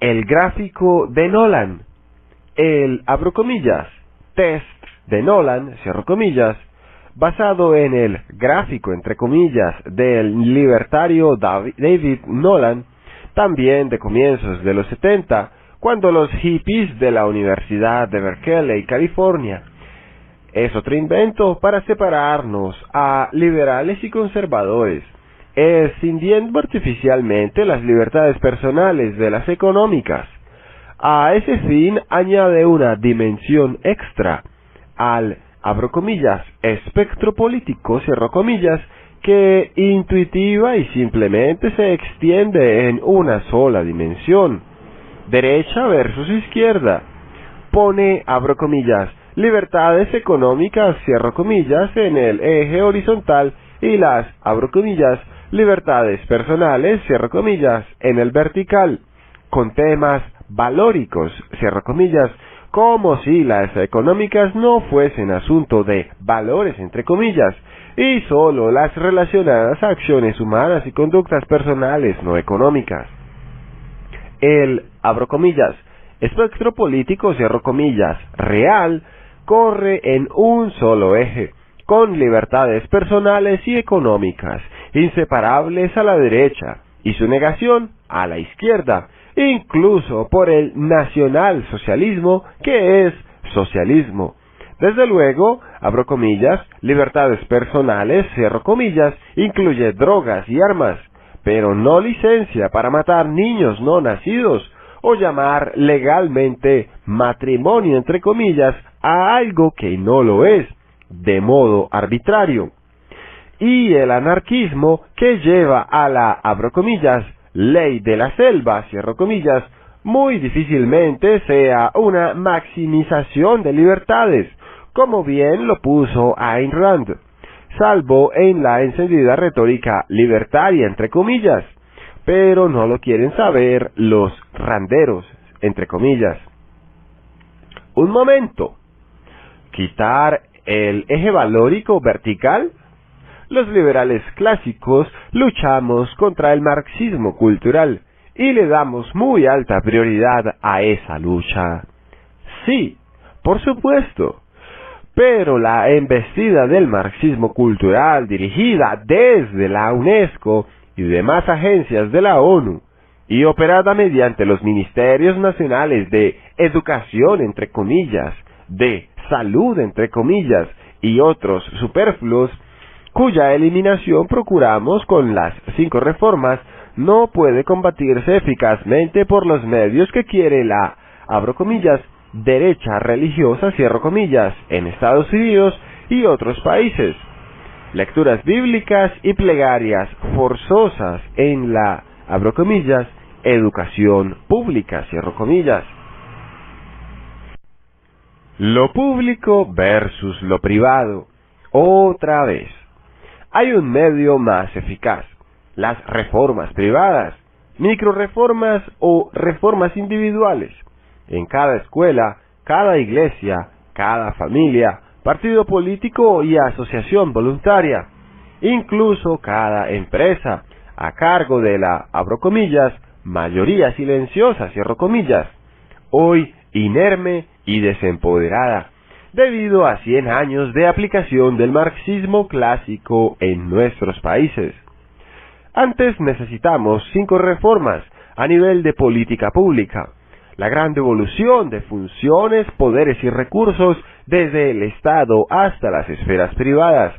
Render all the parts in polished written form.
el gráfico de Nolan, el, abro comillas, test de Nolan, cierro comillas, basado en el gráfico, entre comillas, del libertario David Nolan, también de comienzos de los 70, cuando los hippies de la Universidad de Berkeley, California. Es otro invento para separarnos a liberales y conservadores, escindiendo artificialmente las libertades personales de las económicas. A ese fin añade una dimensión extra al, abro comillas, espectro político, cierro comillas, que intuitiva y simplemente se extiende en una sola dimensión, derecha versus izquierda. Pone, abro comillas, libertades económicas, cierro comillas, en el eje horizontal y las, abro comillas, libertades personales, cierro comillas, en el vertical, con temas valóricos, cierro comillas, como si las económicas no fuesen asunto de valores, entre comillas, y solo las relacionadas a acciones humanas y conductas personales no económicas. El, abro comillas, espectro político, cierro comillas, real, corre en un solo eje, con libertades personales y económicas, inseparables a la derecha, y su negación a la izquierda, incluso por el nacionalsocialismo, que es socialismo. Desde luego, abro comillas, libertades personales, cierro comillas, incluye drogas y armas, pero no licencia para matar niños no nacidos, o llamar legalmente matrimonio, entre comillas, a algo que no lo es, de modo arbitrario. Y el anarquismo que lleva a la, abro comillas, ley de la selva, cierro comillas, muy difícilmente sea una maximización de libertades, como bien lo puso Ayn Rand, salvo en la encendida retórica libertaria, entre comillas, pero no lo quieren saber los randeros, entre comillas. Un momento, quitar el eje valórico vertical. Los liberales clásicos luchamos contra el marxismo cultural y le damos muy alta prioridad a esa lucha. Sí, por supuesto, pero la embestida del marxismo cultural dirigida desde la UNESCO y demás agencias de la ONU y operada mediante los ministerios nacionales de educación, entre comillas, de salud, entre comillas, y otros superfluos, cuya eliminación procuramos con las 5 reformas, no puede combatirse eficazmente por los medios que quiere la, abro comillas, derecha religiosa, cierro comillas, en Estados Unidos y otros países. Lecturas bíblicas y plegarias forzosas en la, abro comillas, educación pública, cierro comillas. Lo público versus lo privado. Otra vez. Hay un medio más eficaz, las reformas privadas, microreformas o reformas individuales. En cada escuela, cada iglesia, cada familia, partido político y asociación voluntaria, incluso cada empresa, a cargo de la, abro comillas, mayoría silenciosa, cierro comillas, hoy inerme y desempoderada, debido a 100 años de aplicación del marxismo clásico en nuestros países. Antes necesitamos 5 reformas a nivel de política pública, la gran devolución de funciones, poderes y recursos desde el Estado hasta las esferas privadas,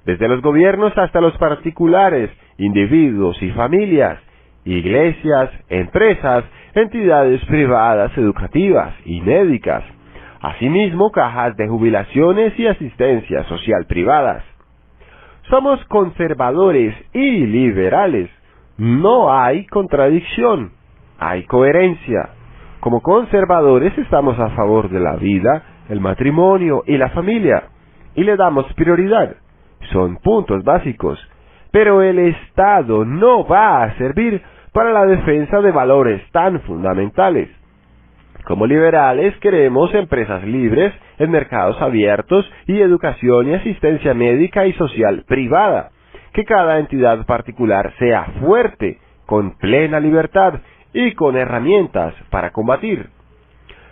desde los gobiernos hasta los particulares, individuos y familias, iglesias, empresas, entidades privadas educativas y médicas, asimismo cajas de jubilaciones y asistencia social privadas. Somos conservadores y liberales. No hay contradicción, hay coherencia. Como conservadores estamos a favor de la vida, el matrimonio y la familia, y le damos prioridad. Son puntos básicos, pero el Estado no va a servir para la defensa de valores tan fundamentales. Como liberales queremos empresas libres, en mercados abiertos y educación y asistencia médica y social privada, que cada entidad particular sea fuerte, con plena libertad y con herramientas para combatir.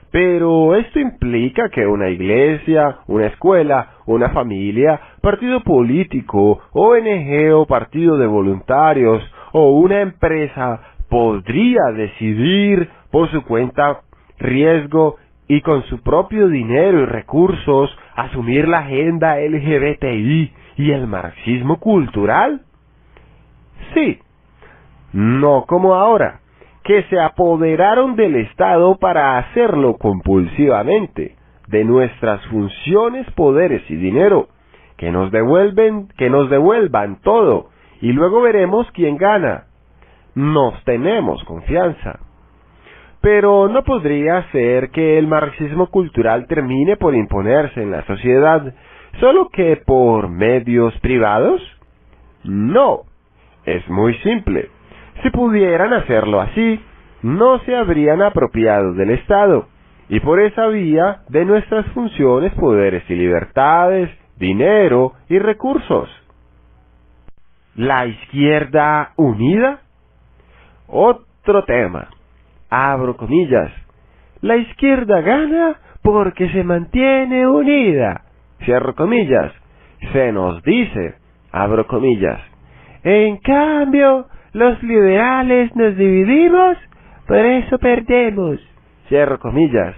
Pero esto implica que una iglesia, una escuela, una familia, partido político, ONG o partido de voluntarios o una empresa podría decidir por su cuenta, riesgo y con su propio dinero y recursos asumir la agenda LGBTI y el marxismo cultural. Sí, no como ahora, que se apoderaron del Estado para hacerlo compulsivamente, de nuestras funciones, poderes y dinero, que nos devuelvan todo, y luego veremos quién gana. Nos tenemos confianza. Pero ¿no podría ser que el marxismo cultural termine por imponerse en la sociedad, solo que por medios privados? No, es muy simple. Si pudieran hacerlo así, no se habrían apropiado del Estado, y por esa vía de nuestras funciones, poderes y libertades, dinero y recursos. ¿La izquierda unida? Otro tema. Abro comillas. La izquierda gana porque se mantiene unida. Cierro comillas. Se nos dice, abro comillas. En cambio, los liberales nos dividimos, por eso perdemos. Cierro comillas.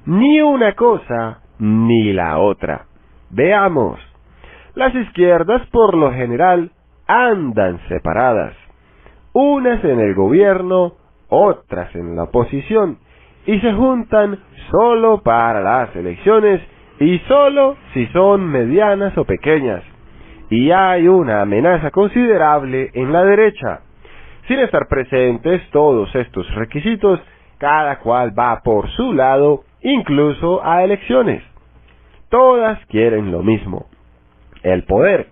Ni una cosa, ni la otra. Veamos. Las izquierdas, por lo general, andan separadas. Unas en el gobierno, otras en la oposición, y se juntan solo para las elecciones y solo si son medianas o pequeñas. Y hay una amenaza considerable en la derecha. Sin estar presentes todos estos requisitos, cada cual va por su lado, incluso a elecciones. Todas quieren lo mismo, el poder,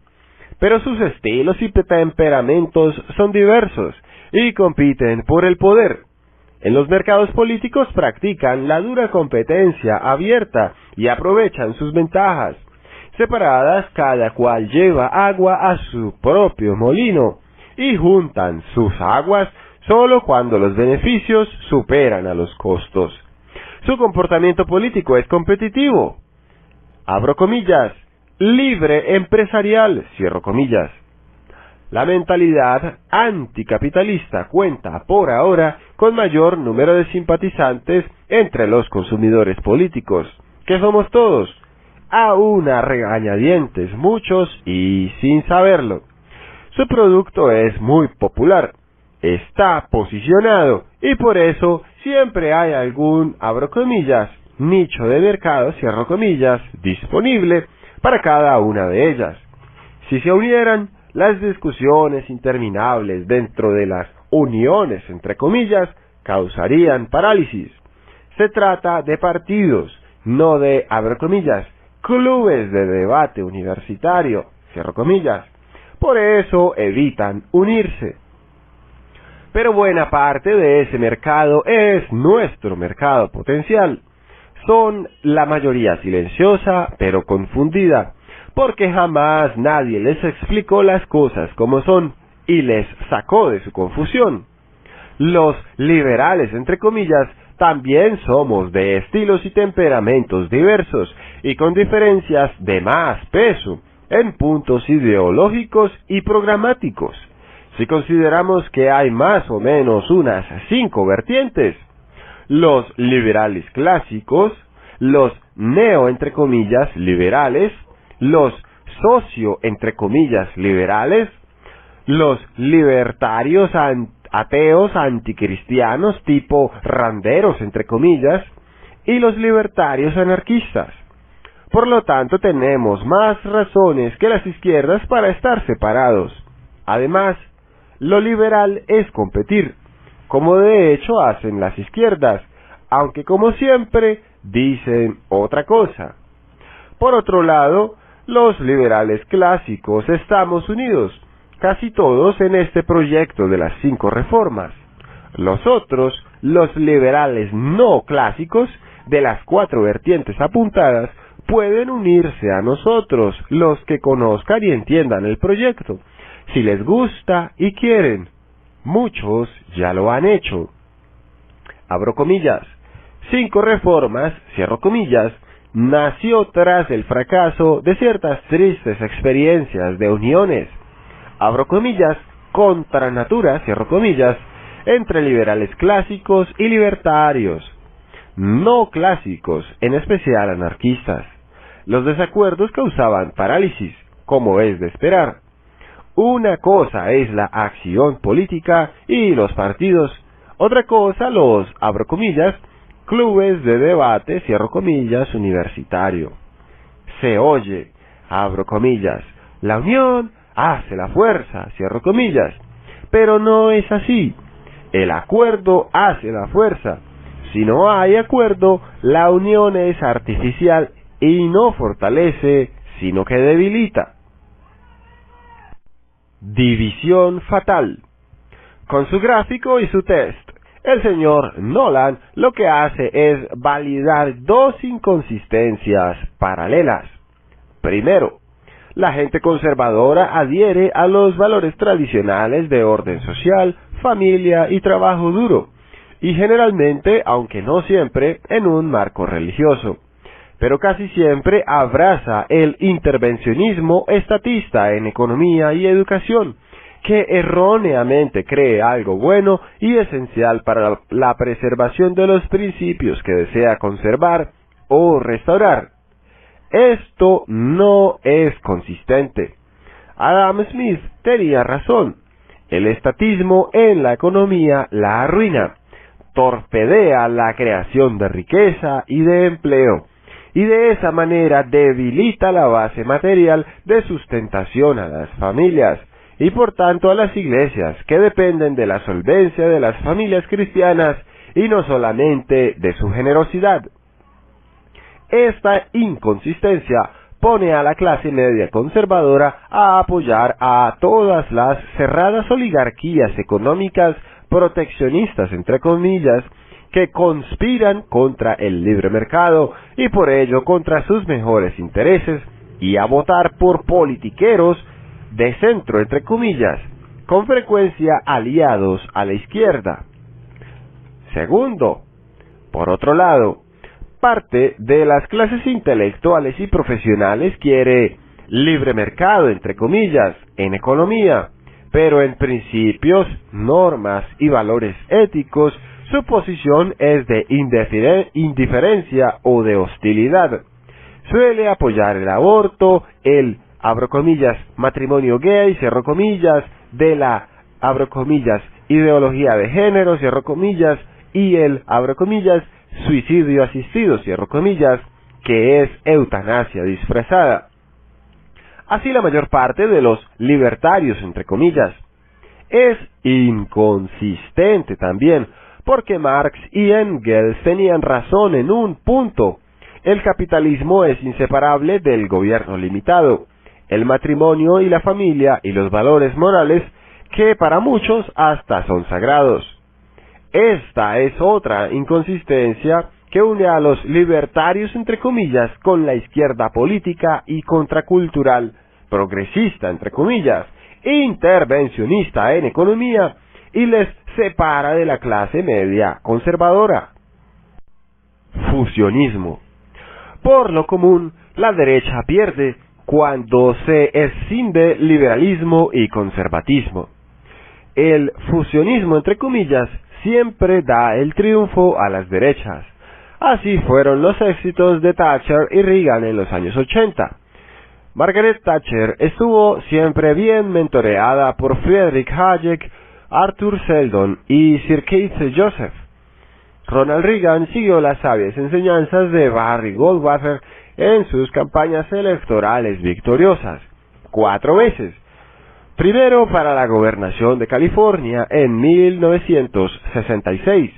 pero sus estilos y temperamentos son diversos y compiten por el poder. En los mercados políticos practican la dura competencia abierta y aprovechan sus ventajas. Separadas, cada cual lleva agua a su propio molino y juntan sus aguas solo cuando los beneficios superan a los costos. Su comportamiento político es competitivo. Abro comillas, libre empresarial, cierro comillas. La mentalidad anticapitalista cuenta por ahora con mayor número de simpatizantes entre los consumidores políticos, que somos todos, aún a regañadientes muchos y sin saberlo. Su producto es muy popular, está posicionado y por eso siempre hay algún, abro comillas, nicho de mercado, cierro comillas, disponible para cada una de ellas. Si se unieran, las discusiones interminables dentro de las uniones, entre comillas, causarían parálisis. Se trata de partidos, no de, abro comillas, clubes de debate universitario, cierro comillas. Por eso evitan unirse. Pero buena parte de ese mercado es nuestro mercado potencial. Son la mayoría silenciosa, pero confundida, porque jamás nadie les explicó las cosas como son y les sacó de su confusión. Los liberales, entre comillas, también somos de estilos y temperamentos diversos y con diferencias de más peso en puntos ideológicos y programáticos. Si consideramos que hay más o menos unas 5 vertientes: los liberales clásicos, los neo, entre comillas, liberales, los socio, entre comillas, liberales, los libertarios ateos anticristianos tipo randeros, entre comillas, y los libertarios anarquistas. Por lo tanto, tenemos más razones que las izquierdas para estar separados. Además, lo liberal es competir, como de hecho hacen las izquierdas, aunque como siempre dicen otra cosa. Por otro lado, los liberales clásicos estamos unidos, casi todos en este proyecto de las 5 reformas. Los otros, los liberales no clásicos, de las 4 vertientes apuntadas, pueden unirse a nosotros, los que conozcan y entiendan el proyecto, si les gusta y quieren. Muchos ya lo han hecho. abro comillas, 5 reformas, cierro comillas, nació tras el fracaso de ciertas tristes experiencias de uniones, abro comillas, contra natura, cierro comillas, entre liberales clásicos y libertarios, no clásicos, en especial anarquistas. Los desacuerdos causaban parálisis, como es de esperar. Una cosa es la acción política y los partidos, otra cosa los, abro comillas, clubes de debate, cierro comillas, universitario. Se oye, abro comillas, la unión hace la fuerza, cierro comillas, pero no es así. El acuerdo hace la fuerza. Si no hay acuerdo, la unión es artificial y no fortalece, sino que debilita. División fatal. Con su gráfico y su test, el señor Nolan lo que hace es validar dos inconsistencias paralelas. Primero, la gente conservadora adhiere a los valores tradicionales de orden social, familia y trabajo duro, y generalmente, aunque no siempre, en un marco religioso, pero casi siempre abraza el intervencionismo estatista en economía y educación, que erróneamente cree algo bueno y esencial para la preservación de los principios que desea conservar o restaurar. Esto no es consistente. Adam Smith tenía razón. El estatismo en la economía la arruina, torpedea la creación de riqueza y de empleo, y de esa manera debilita la base material de sustentación a las familias, y por tanto a las iglesias, que dependen de la solvencia de las familias cristianas y no solamente de su generosidad. Esta inconsistencia pone a la clase media conservadora a apoyar a todas las cerradas oligarquías económicas proteccionistas, entre comillas, que conspiran contra el libre mercado y por ello contra sus mejores intereses, y a votar por politiqueros de centro, entre comillas, con frecuencia aliados a la izquierda. Segundo, por otro lado, parte de las clases intelectuales y profesionales quiere libre mercado, entre comillas, en economía, pero en principios, normas y valores éticos, su posición es de indiferencia o de hostilidad. Suele apoyar el aborto, el, abro comillas, matrimonio gay, cierro comillas, de la, abro comillas, ideología de género, cierro comillas, y el, abro comillas, suicidio asistido, cierro comillas, que es eutanasia disfrazada. Así la mayor parte de los libertarios, entre comillas. Es inconsistente también, porque Marx y Engels tenían razón en un punto. El capitalismo es inseparable del gobierno limitado, el matrimonio y la familia y los valores morales que para muchos hasta son sagrados. Esta es otra inconsistencia que une a los libertarios, entre comillas, con la izquierda política y contracultural, progresista, entre comillas, intervencionista en economía, y les separa de la clase media conservadora. Fusionismo. Por lo común, la derecha pierde cuando se escinde liberalismo y conservatismo. El fusionismo, entre comillas, siempre da el triunfo a las derechas. Así fueron los éxitos de Thatcher y Reagan en los años 80. Margaret Thatcher estuvo siempre bien mentoreada por Friedrich Hayek, Arthur Seldon y Sir Keith Joseph. Ronald Reagan siguió las sabias enseñanzas de Barry Goldwater en sus campañas electorales victoriosas, 4 veces. Primero para la gobernación de California en 1966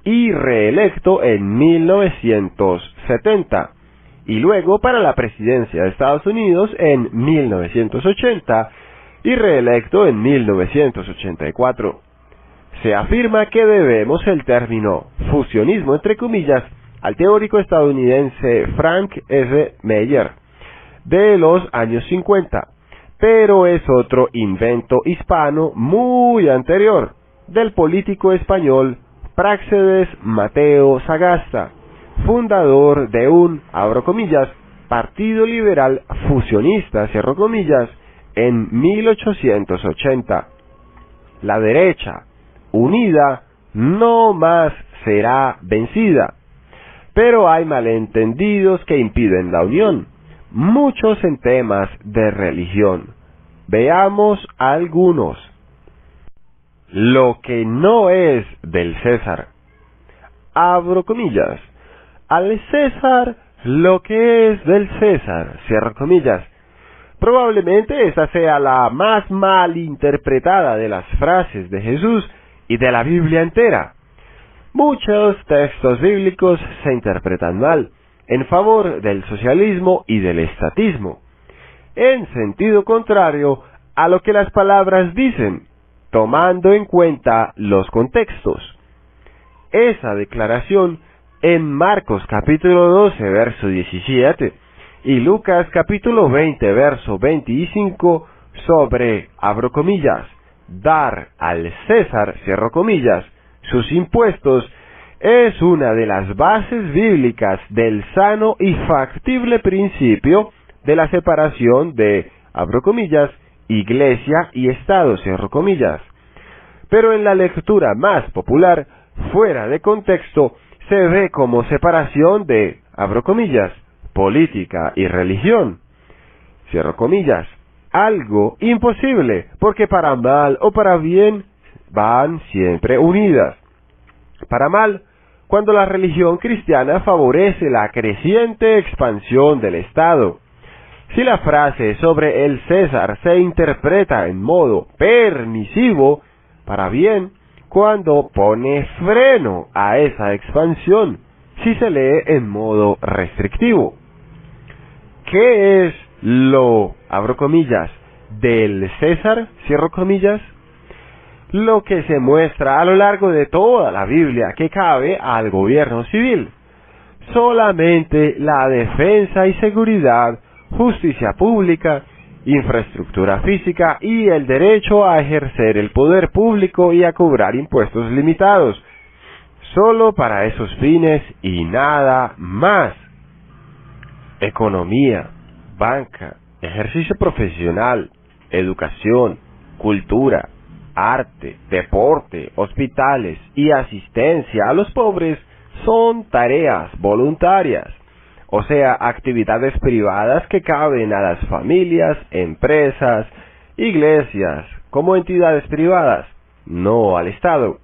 y reelecto en 1970, y luego para la presidencia de Estados Unidos en 1980 y reelecto en 1984. Se afirma que debemos el término fusionismo, entre comillas, al teórico estadounidense Frank S. Meyer de los años 50, pero es otro invento hispano muy anterior, del político español Práxedes Mateo Sagasta, fundador de un, abro comillas, Partido Liberal Fusionista, cierro comillas, en 1880. La derecha, unida, no más será vencida. Pero hay malentendidos que impiden la unión, muchos en temas de religión. Veamos algunos. Lo que no es del César. Abro comillas. Al César lo que es del César, cierro comillas. Probablemente esta sea la más mal interpretada de las frases de Jesús y de la Biblia entera. Muchos textos bíblicos se interpretan mal, en favor del socialismo y del estatismo, en sentido contrario a lo que las palabras dicen, tomando en cuenta los contextos. Esa declaración en Marcos capítulo 12, verso 17, y Lucas capítulo 20, verso 25, sobre, abro comillas, dar al César, cierro comillas, sus impuestos, es una de las bases bíblicas del sano y factible principio de la separación de, abro comillas, Iglesia y Estado, cierro comillas. Pero en la lectura más popular, fuera de contexto, se ve como separación de, abro comillas, política y religión, cierro comillas, algo imposible, porque para mal o para bien van siempre unidas. Para mal, cuando la religión cristiana favorece la creciente expansión del Estado. Si la frase sobre el César se interpreta en modo permisivo, para bien, cuando pone freno a esa expansión, si se lee en modo restrictivo. ¿Qué es lo, abro comillas, del César, cierro comillas? Lo que se muestra a lo largo de toda la Biblia que cabe al gobierno civil. Solamente la defensa y seguridad, justicia pública, infraestructura física y el derecho a ejercer el poder público y a cobrar impuestos limitados. Solo para esos fines y nada más. Economía, banca, ejercicio profesional, educación, cultura, arte, deporte, hospitales y asistencia a los pobres son tareas voluntarias, o sea, actividades privadas que caben a las familias, empresas, iglesias, como entidades privadas, no al Estado.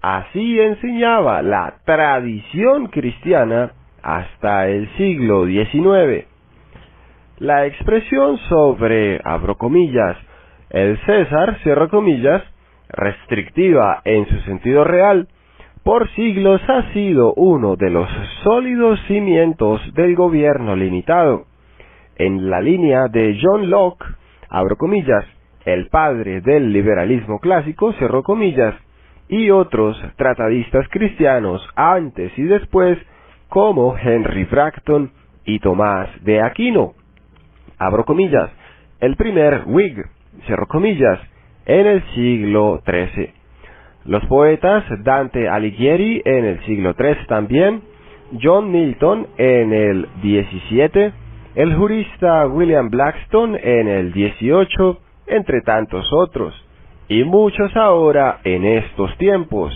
Así enseñaba la tradición cristiana hasta el siglo XIX. La expresión sobre, abro comillas, el César, cierro comillas, restrictiva en su sentido real, por siglos ha sido uno de los sólidos cimientos del gobierno limitado. En la línea de John Locke, abro comillas, el padre del liberalismo clásico, cierro comillas, y otros tratadistas cristianos antes y después, como Henry Bracton y Tomás de Aquino, abro comillas, el primer Whig, cierro comillas, en el siglo XIII. Los poetas Dante Alighieri en el siglo III también, John Milton en el XVII, el jurista William Blackstone en el XVIII, entre tantos otros, y muchos ahora en estos tiempos.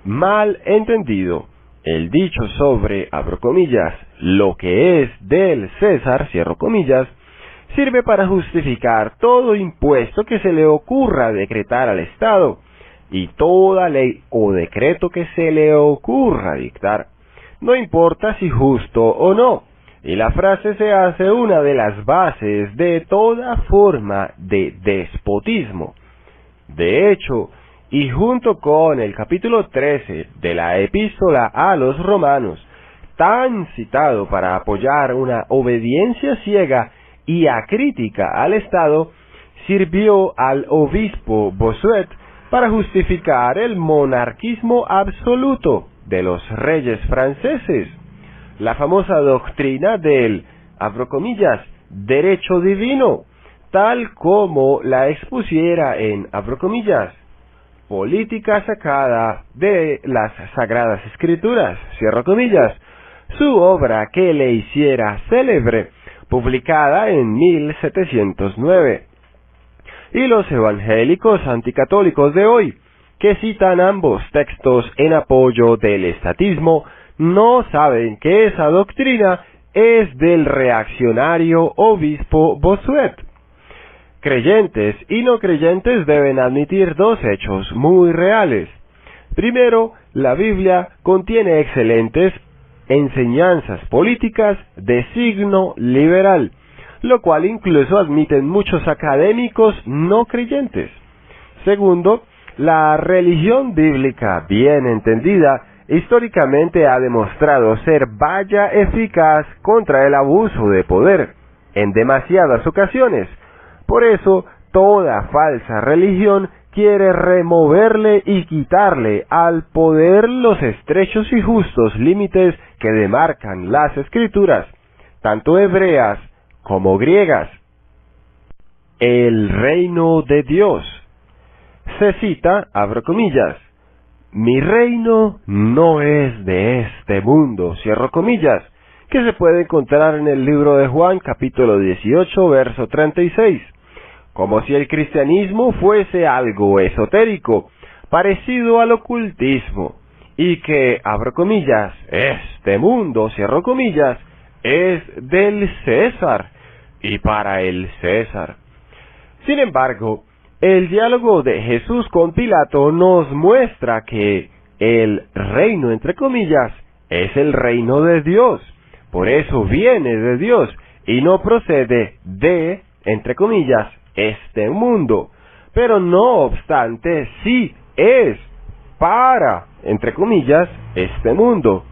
Mal entendido, el dicho sobre, abro comillas, lo que es del César, cierro comillas, sirve para justificar todo impuesto que se le ocurra decretar al Estado, y toda ley o decreto que se le ocurra dictar, no importa si justo o no, y la frase se hace una de las bases de toda forma de despotismo. De hecho, y junto con el capítulo 13 de la Epístola a los Romanos, tan citado para apoyar una obediencia ciega y acrítica al Estado, sirvió al obispo Bossuet para justificar el monarquismo absoluto de los reyes franceses, la famosa doctrina del, abro comillas, derecho divino, tal como la expusiera en, abro comillas, política sacada de las Sagradas Escrituras, cierro comillas, su obra que le hiciera célebre, publicada en 1709. Y los evangélicos anticatólicos de hoy, que citan ambos textos en apoyo del estatismo, no saben que esa doctrina es del reaccionario obispo Bossuet. Creyentes y no creyentes deben admitir dos hechos muy reales. Primero, la Biblia contiene excelentes enseñanzas políticas de signo liberal, lo cual incluso admiten muchos académicos no creyentes. Segundo, la religión bíblica, bien entendida, históricamente ha demostrado ser vaya eficaz contra el abuso de poder, en demasiadas ocasiones. Por eso, toda falsa religión quiere removerle y quitarle al poder los estrechos y justos límites que demarcan las escrituras, tanto hebreas como griegas. El reino de Dios. Se cita, abro comillas, mi reino no es de este mundo, cierro comillas, que se puede encontrar en el libro de Juan, capítulo 18, verso 36. Como si el cristianismo fuese algo esotérico, parecido al ocultismo, y que, abro comillas, este mundo, cierro comillas, es del César, y para el César. Sin embargo, el diálogo de Jesús con Pilato nos muestra que el reino, entre comillas, es el reino de Dios. Por eso viene de Dios y no procede de, entre comillas, este mundo. Pero no obstante, sí es para, entre comillas, este mundo.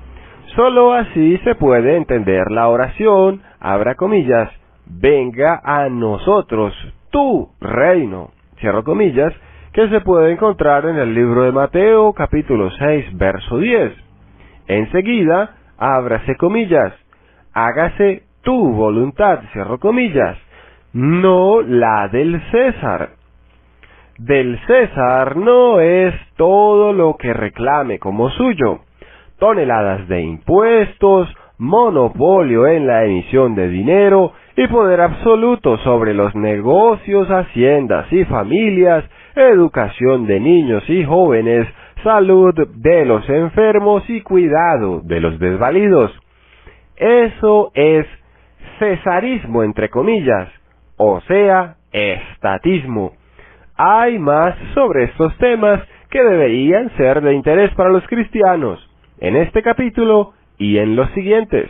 Solo así se puede entender la oración, abra comillas, venga a nosotros tu reino, cierro comillas, que se puede encontrar en el libro de Mateo, capítulo 6, verso 10. Enseguida, ábrase comillas, hágase tu voluntad, cierro comillas, no la del César. Del César no es todo lo que reclame como suyo, toneladas de impuestos, monopolio en la emisión de dinero y poder absoluto sobre los negocios, haciendas y familias, educación de niños y jóvenes, salud de los enfermos y cuidado de los desvalidos. Eso es cesarismo, entre comillas, o sea, estatismo. Hay más sobre estos temas que deberían ser de interés para los cristianos, en este capítulo y en los siguientes.